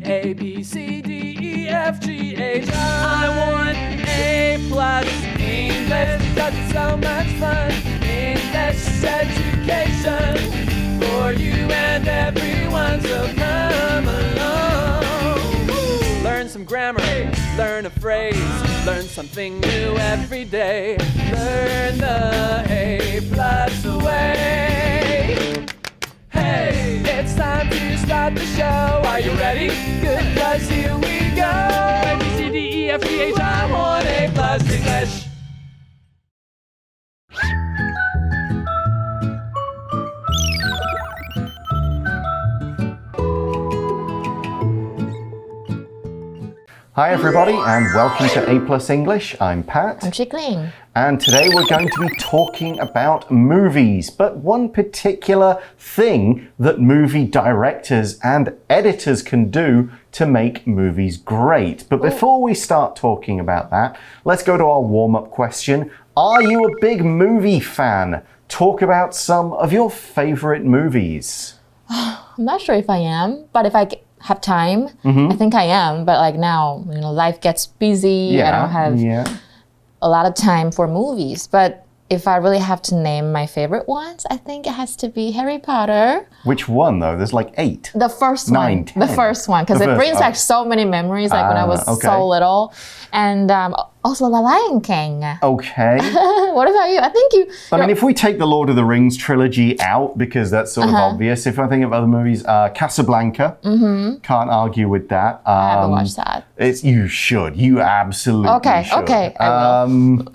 A, B, C, D, E, F, G, H. I want A+ English because it's so much fun. English education for you and everyone, so come along. Learn some grammar, learn a phrase, learn something new every day. Learn the A+ way. Hey, it's time to start the show. Are you ready? Good, 'cause here we go. A, B, C, D, E, F, G, H. I want A+ English. Hi everybody and welcome to A+ English. I'm Pat. I'm Chickling. And today we're going to be talking about movies, but one particular thing that movie directors and editors can do to make movies great. But before we start talking about that, let's go to our warm-up question. Are you a big movie fan? Talk about some of your favorite movies. I'm not sure if I am, but if I have time, I think I am. But like now, life gets busy. I don't have a lot of time for movies. But if I really have to name my favorite ones, I think it has to be Harry Potter. Which one though? There's like 8. The first one. 9, 10. The first one, because it brings back so many memories, like when I was so little. And also The Lion King. Okay. What about you? I think I mean, if we take the Lord of the Rings trilogy out, because that's sort of obvious, if I think of other movies, Casablanca, can't argue with that. I haven't watched that. You should. You absolutely should. Okay, I will.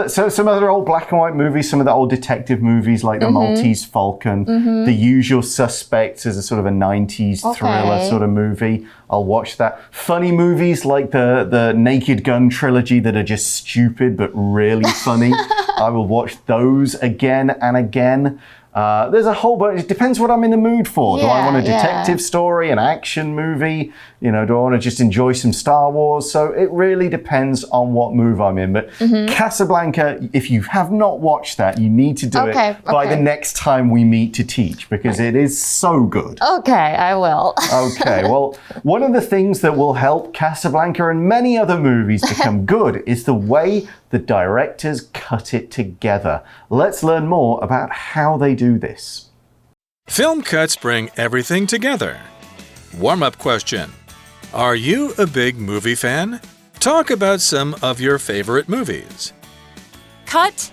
So some other old black and white movies, some of the old detective movies like The Maltese Falcon, The Usual Suspects is a sort of a 90s thriller sort of movie. I'll watch that. Funny movies like the Naked Gun trilogy that are just stupid but really funny. I will watch those again and again. There's a whole bunch. It depends what I'm in the mood for. Do I want a detective story, an action movie? Do I want to just enjoy some Star Wars? So it really depends on what mood I'm in. But Casablanca, if you have not watched that, you need to do it by the next time we meet to teach because it is so good. Okay, I will. Okay, well, one of the things that will help Casablanca and many other movies become good is the way the directors cut it together. Let's learn more about how they do this. Film cuts bring everything together. Warm-up question. Are you a big movie fan? Talk about some of your favorite movies. Cut.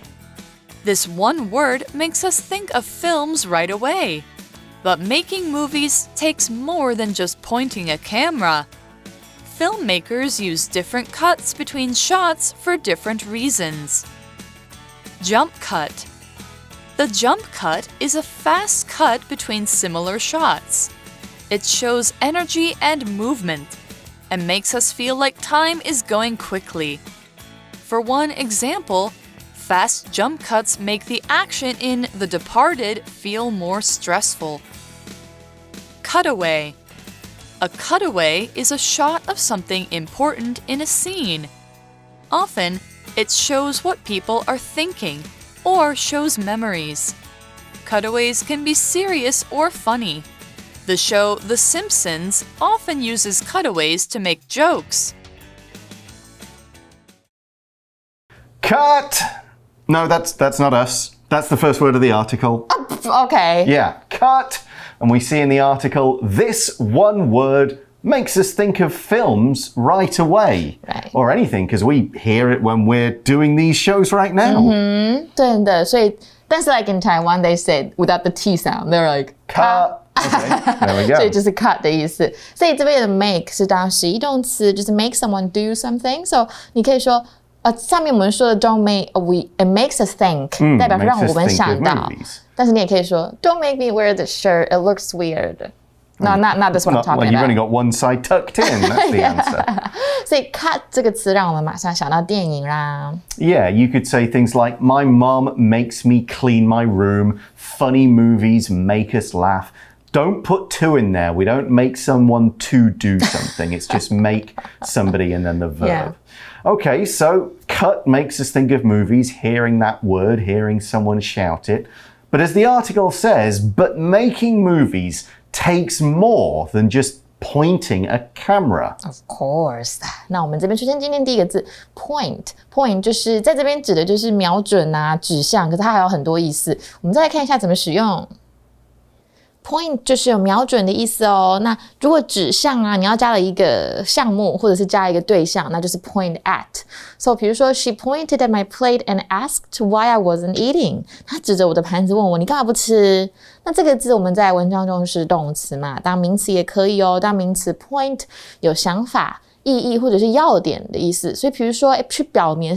This one word makes us think of films right away. But making movies takes more than just pointing a camera. Filmmakers use different cuts between shots for different reasons. Jump cut. The jump cut is a fast cut between similar shots. It shows energy and movement and makes us feel like time is going quickly. For one example, fast jump cuts make the action in The Departed feel more stressful. Cutaway. A cutaway is a shot of something important in a scene. Often, it shows what people are thinking or shows memories. Cutaways can be serious or funny. The show The Simpsons often uses cutaways to make jokes. Cut! No, that's not us. That's the first word of the article. Okay. Yeah, cut. And we see in the article, this one word makes us think of films right away. Right. Or anything, because we hear it when we're doing these shows right now. 对的，所以但是 like in Taiwan they say without the T sound, they're like Cut. Okay, there we go. 所以就是 cut 的意思。所以这边的 make 是当实义动词，就是 make someone do something. So 你可以说上面我们说的 don't make it makes us think， 代表让我们想到。但是你也可以说 don't make me wear this shirt, it looks weird. No, not this one I'm talking about. You've only got one side tucked in, that's the answer. 所以 cut 这个词让我们马上想到电影啦。Yeah, you could say things like, my mom makes me clean my room, funny movies make us laugh. Don't put to in there. We don't make someone to do something. It's just make somebody and then the verb. Yeah. Okay, so cut makes us think of movies, hearing that word, hearing someone shout it. But as the article says, but making movies takes more than just pointing a camera. Of course. 那我们这边出现今天第一个字 point 就是在这边指的就是瞄准啊指向，可是它还有很多意思，我们再来看一下怎么使用。Point 就是有瞄准的意思哦。那如果指向啊，你要加了一个项目或者是加一个对象，那就是 point at. So 比如说 She pointed at my plate and asked why I wasn't eating. 她指着我的盘子问我你干嘛不吃？那这个字我们在文章中是动词嘛，当名词也可以哦。当名词 point 有想法、意义或者是要点的意思，所以比如说去表明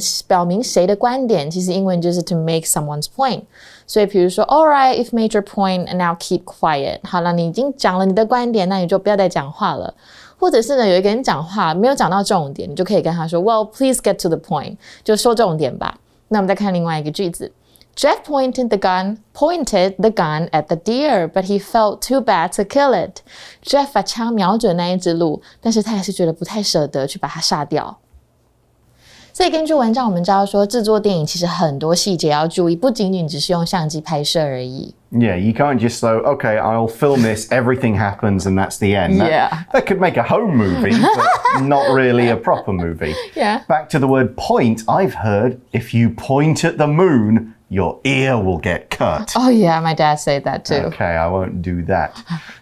谁的观点，其实英文就是 to make someone's point。所以比如说 Alright, you've made your point and now keep quiet. 好了，你已经讲了你的观点，那你就不要再讲话了。或者是呢，有一个人讲话没有讲到重点，你就可以跟他说 Well, please get to the point. 就说重点吧。那我们再看另外一个句子。Jeff pointed the gun at the deer, but he felt too bad to kill it. Jeff 把枪瞄准那一只鹿，但是他还是觉得不太舍得去把它杀掉。所以根据文章我们知道说，制作电影其实很多细节要注意，不仅仅只是用相机拍摄而已。Yeah, you can't just say, okay, I'll film this, everything happens, and that's the end. That could make a home movie, but not really a proper movie. Yeah. Back to the word point, I've heard if you point at the moon, your ear will get cut. Oh yeah, my dad said that too. Okay, I won't do that.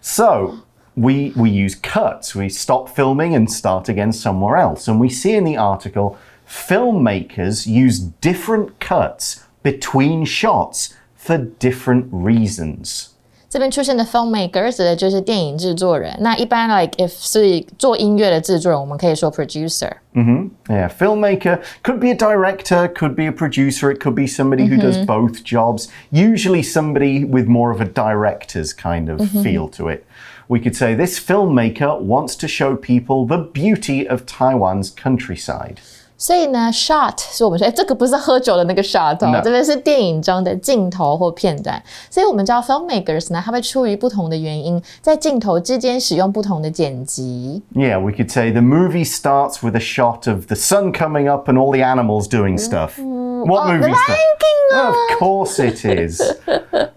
So, we use cuts. We stop filming and start again somewhere else. And we see in the article, filmmakers use different cuts between shots for different reasons. 这边出现的 filmmaker 指的就是电影制作人。那一般 like if 是做音乐的制作人，我们可以说 producer. Yeah, filmmaker could be a director, could be a producer, it could be somebody who does both jobs. Usually somebody with more of a director's kind of feel to it. We could say this filmmaker wants to show people the beauty of Taiwan's countryside. 所以呢 shot 是我们说这个不是喝酒的那个 shot 哦 No. 这边是电影中的镜头或片段，所以我们知道 filmmakers 呢，他会出于不同的原因，在镜头之间使用不同的剪辑。Yeah, we could say the movie starts with a shot of the sun coming up and all the animals doing stuff. What movie is that? Of course it is.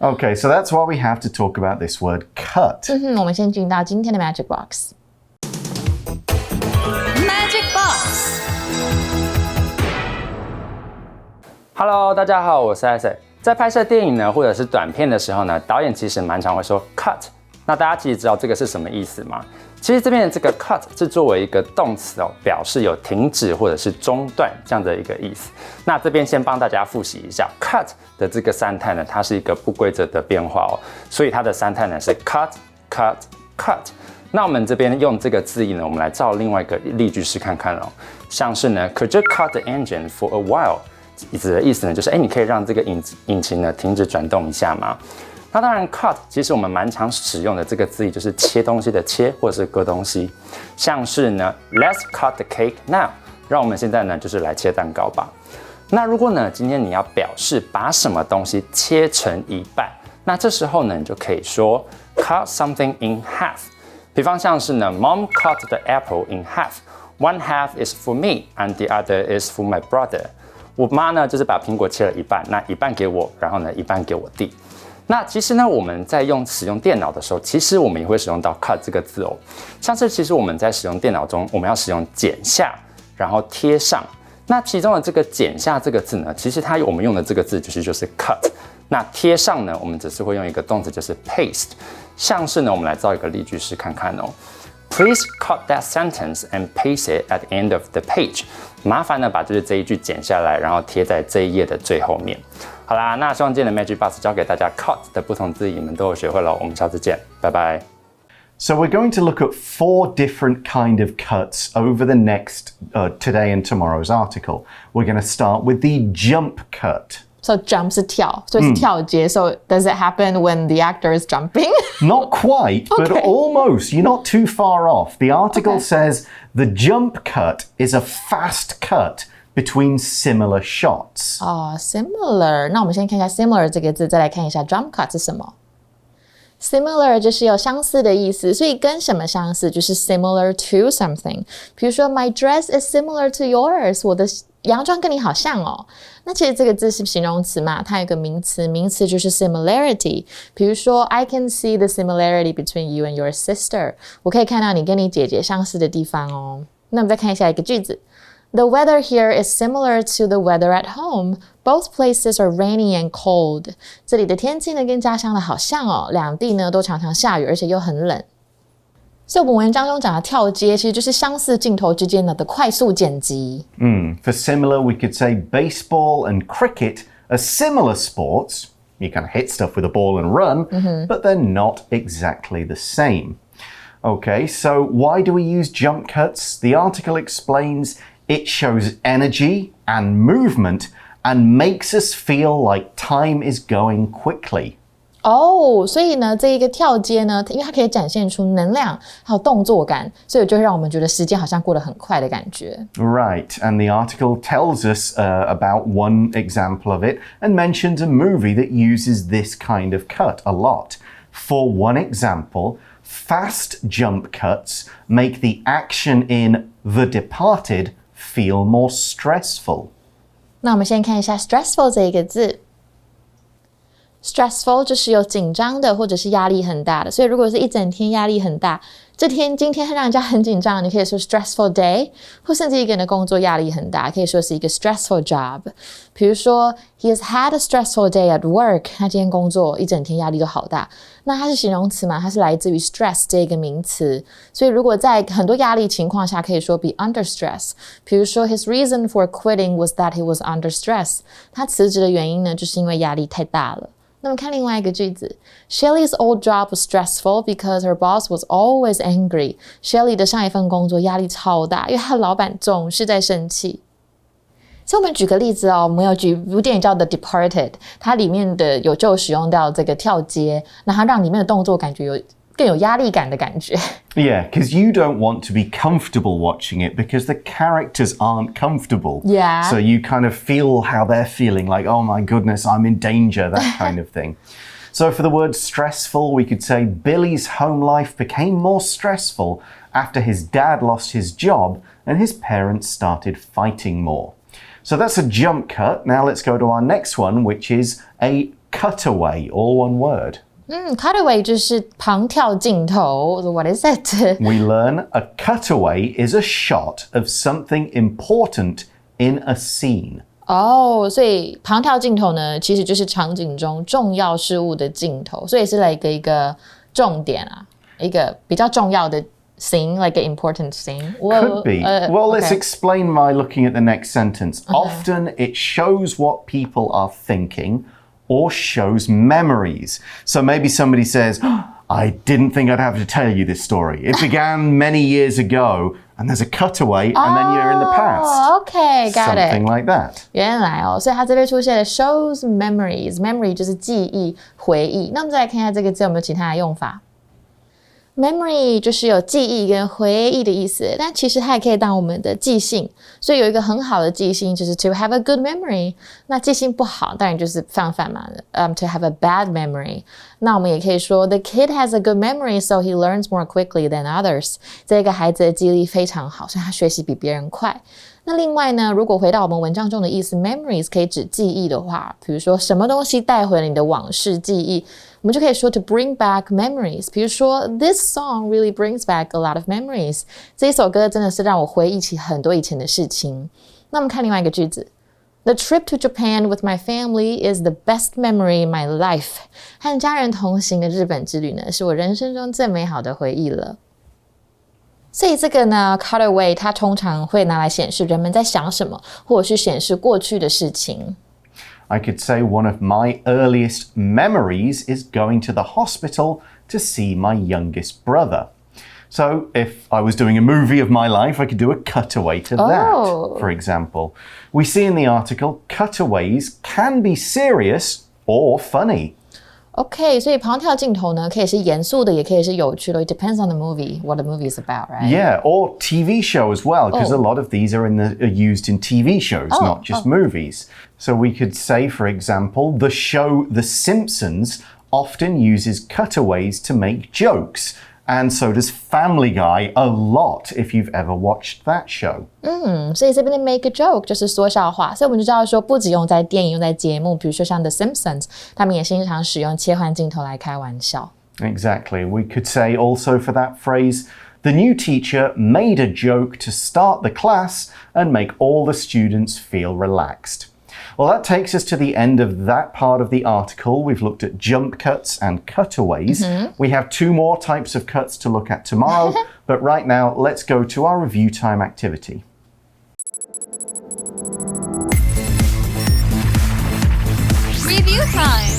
Okay, so that's why we have to talk about this word cut. 我们先进到今天的 Magic Box。 Magic Box。Hello， 大家好，我是 Isaac。在拍摄电影呢，或者是短片的时候呢，导演其实蛮常会说 cut。那大家其实知道这个是什么意思吗？其实这边的这个 cut 是作为一个动词哦，表示有停止或者是中断这样的一个意思。那这边先帮大家复习一下 cut 的这个三态呢，它是一个不规则的变化哦，所以它的三态呢是 cut cut cut。那我们这边用这个字义呢，我们来造另外一个例句式看看哦，像是呢 ，Could you cut the engine for a while？指的意思呢，就是你可以让这个引擎呢停止转动一下吗？那当然 ，cut 其实我们蛮常使用的这个字义就是切东西的切，或者是割东西，像是呢 ，Let's cut the cake now， 让我们现在呢就是来切蛋糕吧。那如果呢今天你要表示把什么东西切成一半，那这时候呢你就可以说 cut something in half。比方像是呢 ，Mom cut the apple in half，one half is for me and the other is for my brother。我妈呢，就是把苹果切了一半，那一半给我，然后呢，一半给我弟。那其实呢，我们在使用电脑的时候，其实我们也会使用到 cut 这个字哦。像是其实我们在使用电脑中，我们要使用剪下，然后贴上。那其中的这个剪下这个字呢，其实我们用的这个字就是 cut。那贴上呢，我们只是会用一个动词就是 paste。像是呢，我们来造一个例句式看看哦。Please cut that sentence and paste it at the end of the page。麻烦呢，把就是这一句剪下来，然后贴在这一页的最后面。好啦，那希望今天的 Magic Box 教给大家 cut 的不同字义，你们都有学会了。我们下次见，拜拜。So we're going to look at 4 different kind of cuts over the next today and tomorrow's article. We're going to start with the jump cut. So jump 是跳，所以是跳接。So does it happen when the actor is jumping? Not quite, but almost. You're not too far off. The article says the jump cut is a fast cut between similar shots. Similar. 那我们先看一下 similar 这个字，再来看一下 jump cut 是什么。Similar 就是有相似的意思，所以跟什么相似就是 similar to something。比如说 My dress is similar to yours， 我的洋装跟你好像哦。那其实这个字是形容词嘛，它有个名词，名词就是 similarity。比如说 I can see the similarity between you and your sister， 我可以看到你跟你姐姐相似的地方哦。那我们再看一下一个句子。The weather here is similar to the weather at home. Both places are rainy and cold. 这里的天气呢跟家乡的好像哦，两地呢都常常下雨，而且又很冷。所以我们文章中讲的跳接，其实就是相似镜头之间的快速剪辑。For similar, we could say baseball and cricket are similar sports. You kind of hit stuff with a ball and run, but they're not exactly the same. Okay, so why do we use jump cuts? The article explains it shows energy and movement and makes us feel like time is going quickly. 所以呢，这一个跳接呢，因为它可以展现出能量还有动作感，所以就会让我们觉得时间好像过得很快的感觉。Right, and the article tells us about one example of it and mentions a movie that uses this kind of cut a lot. For one example, fast jump cuts make the action in The Departed feel more stressful. 那我们先看一下 stressful 这一个字。stressful 就是有紧张的或者是压力很大的，所以如果是一整天压力很大，今天让人家很紧张，你可以说 stressful day， 或甚至一个人的工作压力很大，可以说是一个 stressful job。比如说 he has had a stressful day at work， 他今天工作一整天压力都好大，那它是形容词嘛，它是来自于 stress 这个名词，所以如果在很多压力情况下，可以说 be under stress。比如说 his reason for quitting was that he was under stress， 他辞职的原因呢，就是因为压力太大了。那么看另外一个句子 Shelley's old job was stressful because her boss was always angry. Shelley 的上一份工作压力超大，因为她的老板总是在生气。所以我们举个例子哦，我们有举一部电影叫 The Departed， 它里面的就使用到这个跳接，那它让里面的动作感觉更有压力感的感觉。Yeah, because you don't want to be comfortable watching it because the characters aren't comfortable. Yeah. So you kind of feel how they're feeling, like, oh my goodness, I'm in danger, that kind of thing. So for the word stressful, we could say Billy's home life became more stressful after his dad lost his job and his parents started fighting more. So that's a jump cut. Now let's go to our next one, which is a cutaway, all one word. Cutaway 就是旁跳镜头。What is it? We learn a cutaway is a shot of something important in a scene. 所以旁跳镜头呢，其实就是场景中重要事物的镜头，所以是一个重点啊，一个比较重要的 scene, like an important scene. Could be. Well, let's okay. explain by looking at the next sentence. Often it shows what people are thinking or shows memories. So maybe somebody says, I didn't think I'd have to tell you this story. It began many years ago, and there's a cutaway, and then you're in the past. Okay, got it. Something like that. 原来所以它这边出现了 shows memories. Memory 就是记忆、回忆。那我们再来看一下这个字有没有其他的用法。Memory 就是有记忆跟回忆的意思，但其实它也可以当我们的记性，所以有一个很好的记性就是 to have a good memory。那记性不好，当然就是相反嘛，to have a bad memory。那我们也可以说 the kid has a good memory, so he learns more quickly than others。这个孩子的记忆力非常好，所以他学习比别人快。那另外呢，如果回到我们文章中的意思 memories 可以指记忆的话，比如说什么东西带回了你的往事记忆，我们就可以说 to bring back memories。比如说 this song really brings back a lot of memories。这一首歌真的是让我回忆起很多以前的事情。那我们看另外一个句子 The trip to Japan with my family is the best memory in my life。和家人同行的日本之旅呢，是我人生中最美好的回忆了。所以这个呢 cutaway 它通常会拿来显示人们在想什么，或者是显示过去的事情。I could say one of my earliest memories is going to the hospital to see my youngest brother. So if I was doing a movie of my life, I could do a cutaway to that, for example. We see in the article, cutaways can be serious or funny. OK， 所以旁跳镜头呢，可以是严肃的，也可以是有趣的。It depends on the movie, what the movie is about, right? Yeah, or TV show as well, because a lot of these are used in TV shows, not just movies. So we could say, for example, the show The Simpsons often uses cutaways to make jokes. And so does Family Guy a lot, if you've ever watched that show. 所以这边的 make a joke 就是说笑话，所以我们就知道说不只用在电影，用在节目，比如说像 The Simpsons， 他们也经常使用切换镜头来开玩笑。Exactly. We could say also for that phrase, the new teacher made a joke to start the class and make all the students feel relaxed. Well, that takes us to the end of that part of the article. We've looked at jump cuts and cutaways. We have 2 more types of cuts to look at tomorrow, but right now, let's go to our review time activity. Review time.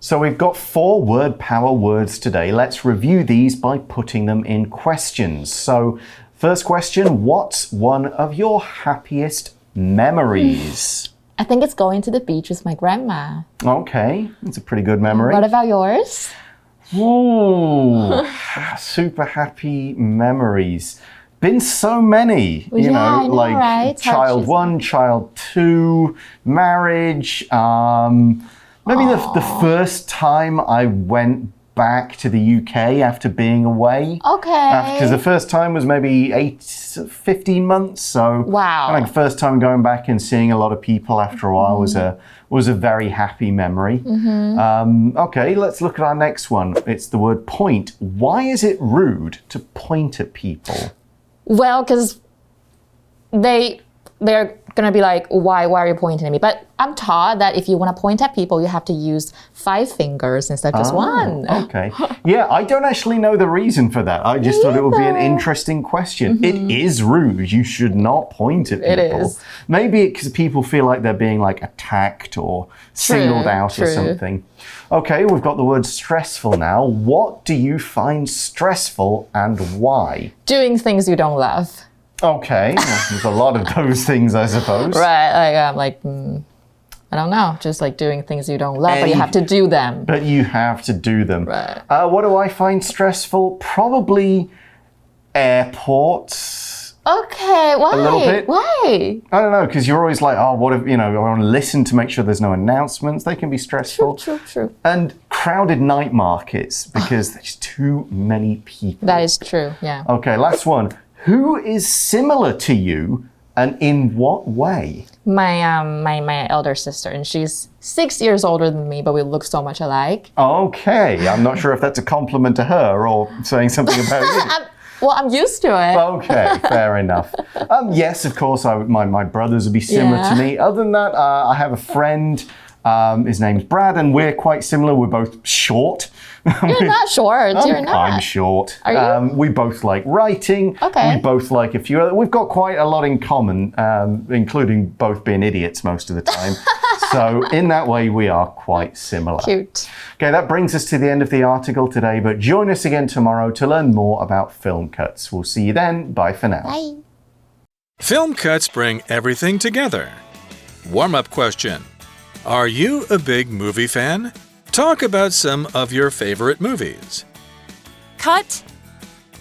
So we've got 4 word power words today. Let's review these by putting them in questions. So, first question, what's one of your happiest memories? I think it's going to the beach with my grandma. Okay, that's a pretty good memory. What about yours? Ooh, super happy memories. Been so many, you know, I know, like right? child 1, child 2, marriage, maybe the first time I went back to the UK after being away. Okay. Because the first time was maybe 15 months. So wow. I think first time going back and seeing a lot of people after a while was a very happy memory. Okay, let's look at our next one. It's the word point. Why is it rude to point at people? Well, because they're gonna be like, why are you pointing at me? But I'm taught that if you want to point at people, you have to use 5 fingers instead of just 1. Okay. Yeah, I don't actually know the reason for that. I just thought it would be an interesting question. It is rude. You should not point at people. It is. Maybe because people feel like they're being like attacked or singled out or something. Okay, we've got the word stressful now. What do you find stressful and why? Doing things you don't love. Okay, well, there's a lot of those things, I suppose. Right, I don't know, just like doing things you don't love, but you have to do them. But you have to do them. Right. What do I find stressful? Probably airports. Okay, why? A little bit. Why? I don't know, because you're always like, oh, what if, you know, I want to listen to make sure there's no announcements. They can be stressful. True. And crowded night markets, because there's too many people. That is true, yeah. Okay, last one. Who is similar to you and in what way? My elder sister, and she's 6 years older than me, but we look so much alike. Okay, I'm not sure if that's a compliment to her or saying something about you. Well, I'm used to it. Okay, fair enough. Yes, of course, my brothers would be similar to me. Other than that, I have a friend. His name's Brad, and we're quite similar. We're both short. You're not short. You're not. I'm short. Are you? We both like writing. Okay. We both like a few other. We've got quite a lot in common, including both being idiots most of the time. So in that way, we are quite similar. Cute. Okay, that brings us to the end of the article today, but join us again tomorrow to learn more about film cuts. We'll see you then. Bye for now. Bye. Film cuts bring everything together. Warm-up question. Are you a big movie fan? Talk about some of your favorite movies. Cut.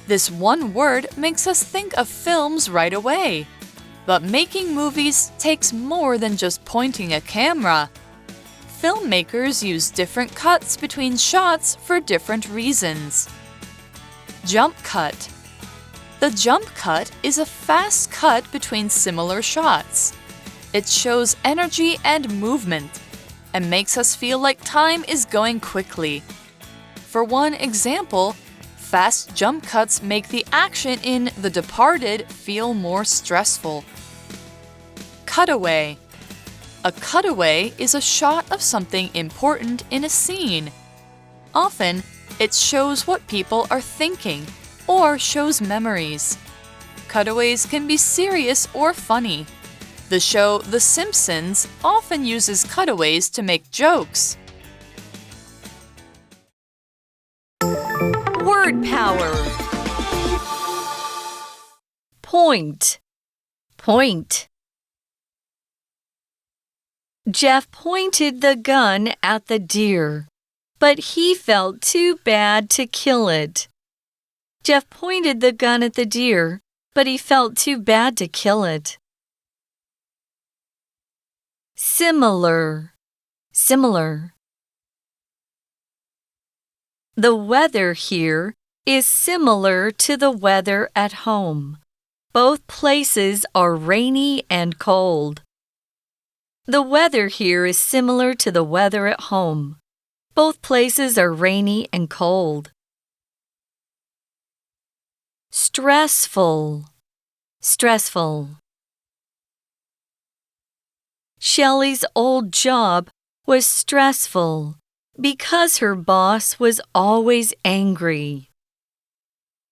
This one word makes us think of films right away. But making movies takes more than just pointing a camera. Filmmakers use different cuts between shots for different reasons. Jump cut. The jump cut is a fast cut between similar shots. It shows energy and movement and makes us feel like time is going quickly. For one example, fast jump cuts make the action in The Departed feel more stressful. Cutaway. A cutaway is a shot of something important in a scene. Often, it shows what people are thinking or shows memories. Cutaways can be serious or funny. The show The Simpsons often uses cutaways to make jokes. Word power. Point. Point. Jeff pointed the gun at the deer, but he felt too bad to kill it. Jeff pointed the gun at the deer, but he felt too bad to kill it. Similar. Similar. The weather here is similar to the weather at home. Both places are rainy and cold. The weather here is similar to the weather at home. Both places are rainy and cold. Stressful. Stressful. Shelley's old job was stressful because her boss was always angry.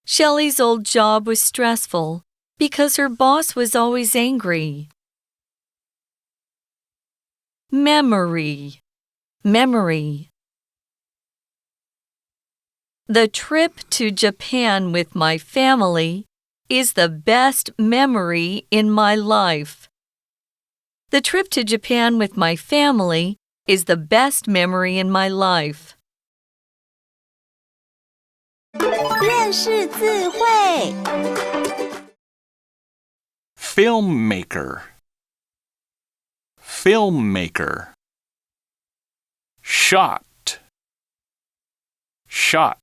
Shelley's old job was stressful because her boss was always angry. Memory. Memory. The trip to Japan with my family is the best memory in my life. The trip to Japan with my family is the best memory in my life. 认识字汇 Filmmaker. Filmmaker. Shot. Shot.